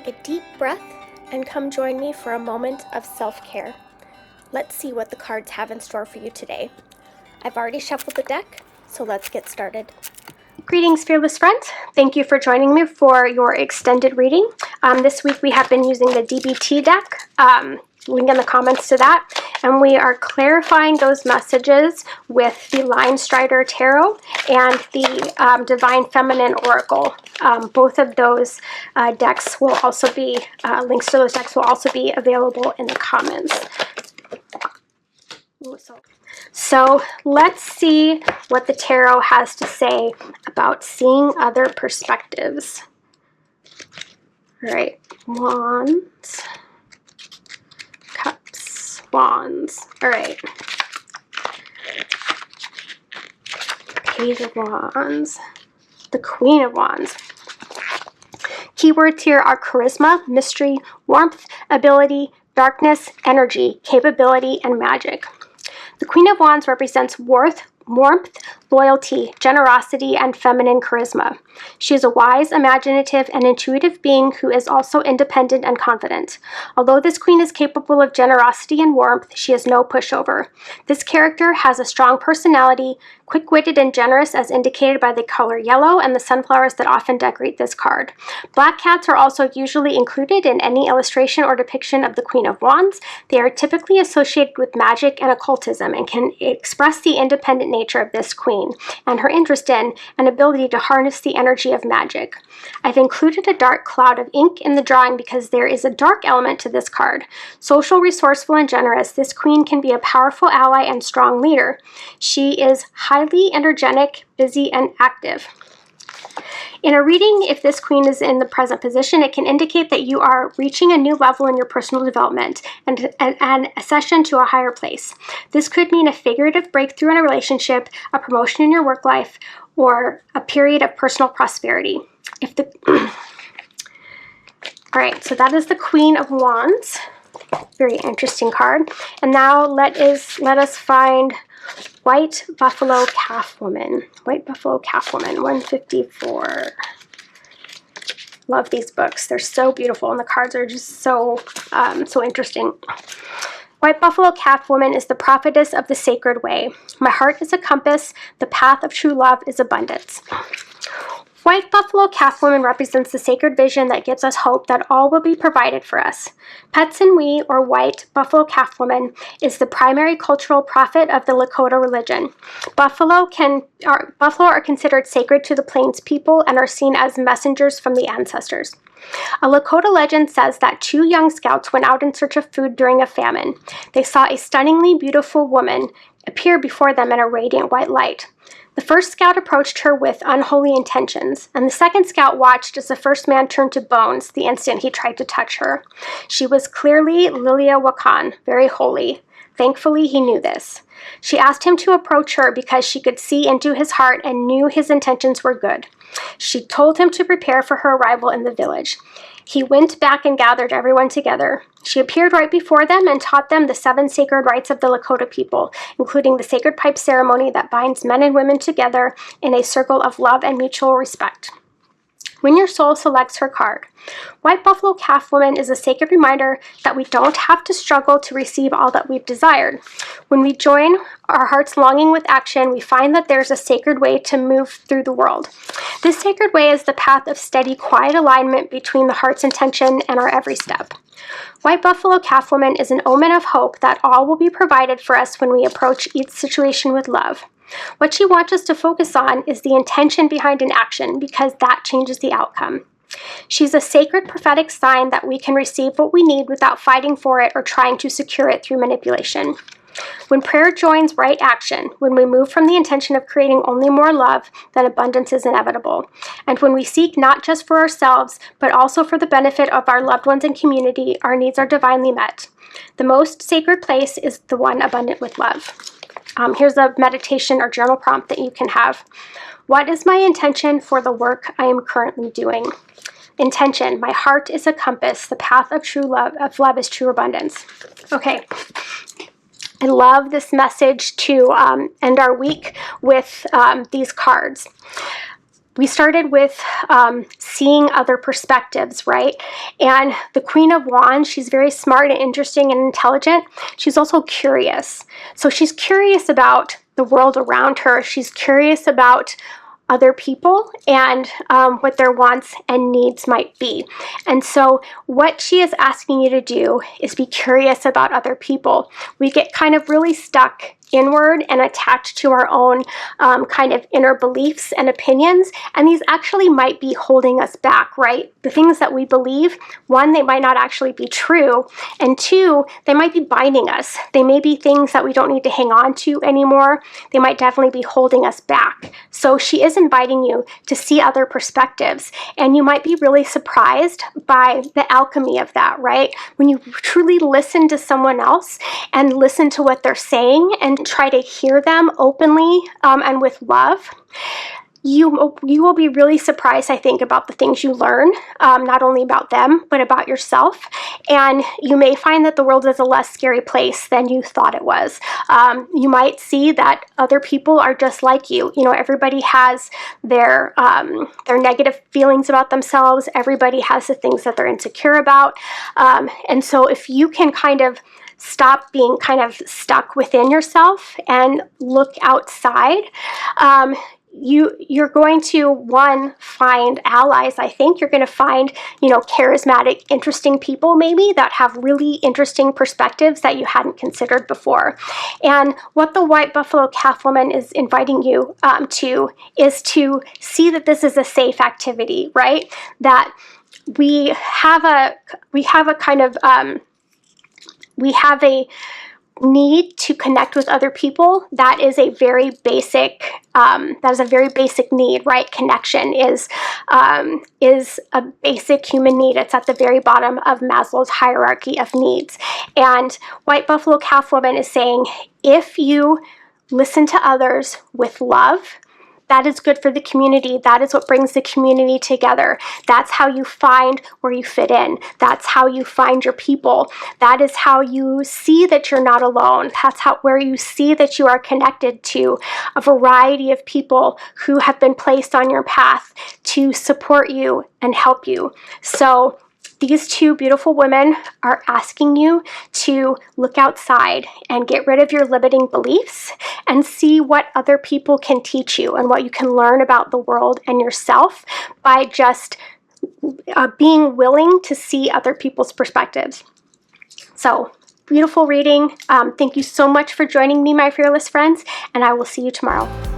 take a deep breath and come join me for a moment of self-care. Let's see what the cards have in store for you today. I've already shuffled the deck, so let's get started. Greetings, fearless friends. Thank you for joining me for your extended reading. This week we have been using the DBT deck. Link in the comments to that. And we are clarifying those messages with the Line Strider Tarot and the Divine Feminine Oracle. Both of those decks will also be, links to those decks will also be available in the comments. So let's see what the tarot has to say about seeing other perspectives. All right, Wands, Cups, Wands. All right. Page of Wands, the Queen of Wands. Keywords here are charisma, mystery, warmth, ability, darkness, energy, capability, and magic. The Queen of Wands represents warmth, loyalty, generosity, and feminine charisma. She is a wise, imaginative, and intuitive being who is also independent and confident. Although this queen is capable of generosity and warmth, she is no pushover. This character has a strong personality, quick-witted and generous as indicated by the color yellow and the sunflowers that often decorate this card. Black cats are also usually included in any illustration or depiction of the Queen of Wands. They are typically associated with magic and occultism and can express the independent nature of this queen and her interest in and ability to harness the energy of magic. I've included a dark cloud of ink in the drawing because there is a dark element to this card. Social, resourceful, and generous, this queen can be a powerful ally and strong leader. She is highly energetic, busy, and active. In a reading, if this queen is in the present position, it can indicate that you are reaching a new level in your personal development and an ascension to a higher place. This could mean a figurative breakthrough in a relationship, a promotion in your work life, or a period of personal prosperity. All right, so that is the Queen of Wands. Very interesting card. And now let us find White Buffalo Calf Woman. White Buffalo Calf Woman, 154. Love these books. They're so beautiful, and the cards are just so interesting. White Buffalo Calf Woman is the prophetess of the sacred way. My heart is a compass. The path of true love is abundance. White Buffalo Calf Woman represents the sacred vision that gives us hope that all will be provided for us. Petsunwi, or White Buffalo Calf Woman, is the primary cultural prophet of the Lakota religion. Buffalo are considered sacred to the Plains people and are seen as messengers from the ancestors. A Lakota legend says that two young scouts went out in search of food during a famine. They saw a stunningly beautiful woman appear before them in a radiant white light. The first scout approached her with unholy intentions, and the second scout watched as the first man turned to bones the instant he tried to touch her. She was clearly Lilia Wakan, very holy. Thankfully, he knew this. She asked him to approach her because she could see into his heart and knew his intentions were good. She told him to prepare for her arrival in the village. He went back and gathered everyone together. She appeared right before them and taught them the 7 sacred rites of the Lakota people, including the sacred pipe ceremony that binds men and women together in a circle of love and mutual respect. When your soul selects her card, White Buffalo Calf Woman is a sacred reminder that we don't have to struggle to receive all that we've desired. When we join our heart's longing with action, we find that there's a sacred way to move through the world. This sacred way is the path of steady, quiet alignment between the heart's intention and our every step. White Buffalo Calf Woman is an omen of hope that all will be provided for us when we approach each situation with love. What she wants us to focus on is the intention behind an action, because that changes the outcome. She's a sacred prophetic sign that we can receive what we need without fighting for it or trying to secure it through manipulation. When prayer joins right action, when we move from the intention of creating only more love, then abundance is inevitable. And when we seek not just for ourselves, but also for the benefit of our loved ones and community, our needs are divinely met. The most sacred place is the one abundant with love. Here's a meditation or journal prompt that you can have. What is my intention for the work I am currently doing? Intention, my heart is a compass. The path of love is true abundance. Okay. I love this message to end our week with these cards. we started with seeing other perspectives, right? And the Queen of Wands, she's very smart and interesting and intelligent. She's also curious. So she's curious about the world around her. She's curious about other people and what their wants and needs might be. And so what she is asking you to do is be curious about other people. We get kind of really stuck inward and attached to our own kind of inner beliefs and opinions, and these actually might be holding us back, right? The things that we believe, one, they might not actually be true, and two, they might be binding us. They may be things that we don't need to hang on to anymore. They might definitely be holding us back. So she is inviting you to see other perspectives, and you might be really surprised by the alchemy of that, right? When you truly listen to someone else and listen to what they're saying and try to hear them openly and with love, you will be really surprised, I think, about the things you learn, not only about them, but about yourself. And you may find that the world is a less scary place than you thought it was. You might see that other people are just like you. You know, everybody has their negative feelings about themselves. Everybody has the things that they're insecure about. And so if you can kind of stop being kind of stuck within yourself and look outside, you're going to, one, find allies. I think you're going to find, you know, charismatic, interesting people maybe that have really interesting perspectives that you hadn't considered before. And what the White Buffalo Calf Woman is inviting you to is to see that this is a safe activity, right? That we have a need to connect with other people. That is a very basic need, right? Connection is a basic human need. It's at the very bottom of Maslow's hierarchy of needs. And White Buffalo Calf Woman is saying, if you listen to others with love, that is good for the community. That is what brings the community together. That's how you find where you fit in. That's how you find your people. That is how you see that you're not alone. That's where you see that you are connected to a variety of people who have been placed on your path to support you and help you. So these two beautiful women are asking you to look outside and get rid of your limiting beliefs and see what other people can teach you and what you can learn about the world and yourself by just being willing to see other people's perspectives. So, beautiful reading. Thank you so much for joining me, my fearless friends, and I will see you tomorrow.